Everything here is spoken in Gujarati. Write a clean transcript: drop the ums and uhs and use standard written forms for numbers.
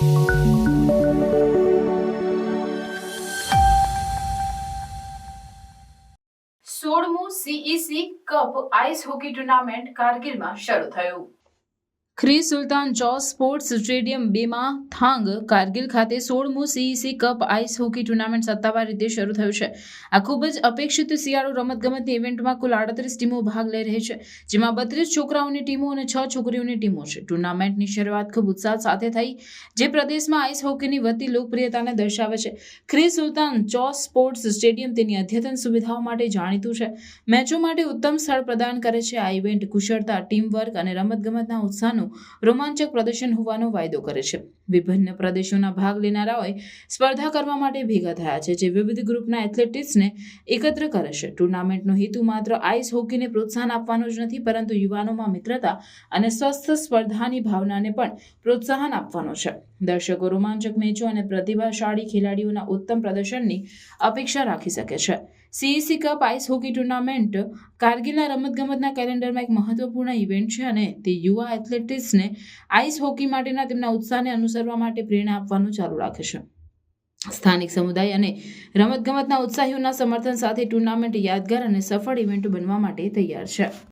16મું CEC cup ice hockey tournament કારગિલમાં શરૂ થયું। ખ્રી સુલતાન ચોસ સ્પોર્ટ્સ સ્ટેડિયમ 2માં થાંગ કારગિલ ખાતે 16મું CEC cup ice hockey tournament સત્તાવાર રીતે શરૂ થયું છે। આ ખૂબ જ અપેક્ષિત શિયાળુ રમતગમતની ઇવેન્ટમાં કુલ 38 ટીમો ભાગ લઈ રહી છે, જેમાં 32 છોકરાઓની ટીમો અને 6 છોકરીઓની ટીમો છે। ટુર્નામેન્ટની શરૂઆત ખૂબ ઉત્સાહ સાથે થઈ, જે પ્રદેશમાં આઈસ હોકીની વધતી લોકપ્રિયતાને દર્શાવે છે। ખ્રી સુલતાન ચોસ સ્પોર્ટ્સ સ્ટેડિયમ તેની અદ્યતન સુવિધાઓ માટે જાણીતું છે, મેચો માટે ઉત્તમ સ્થળ પ્રદાન કરે છે। આ ઇવેન્ટ કુશળતા, ટીમ વર્ક અને રમતગમતના ઉત્સાહનું રોમાંચક પ્રદર્શન હોવાનો વાયદો કરે છે। વિભિન્ન પ્રદેશોના ભાગ લેનારાઓએ સ્પર્ધા કરવા માટે ભેગા થયા છે, જે વિવિધ ગ્રુપના એથ્લેટિક્સને એકત્ર કરે છે। ટુર્નામેન્ટનો હેતુ માત્ર આઈસ હોકીને પ્રોત્સાહન આપવાનો જ નથી, પરંતુ યુવાનોમાં મિત્રતા અને સ્વસ્થ સ્પર્ધાની ભાવનાને પણ પ્રોત્સાહન આપવાનો છે। દર્શકો રોમાંચક મેચો અને પ્રતિભાશાળી ખેલાડીઓના ઉત્તમ પ્રદર્શનની અપેક્ષા રાખી શકે છે। CEC cup ice hockey tournament કારગિલના રમતગમતના કેલેન્ડરમાં એક મહત્વપૂર્ણ ઇવેન્ટ છે અને તે યુવા એથ્લેટિક્સને આઈસ હોકી માટેના તેમના ઉત્સાહને અનુસરવા માટે પ્રેરણા આપવાનું ચાલુ રાખે છે। સ્થાનિક સમુદાય અને રમતગમતના ઉત્સાહીઓના સમર્થન સાથે ટુર્નામેન્ટ યાદગાર અને સફળ ઇવેન્ટ બનવા માટે તૈયાર છે।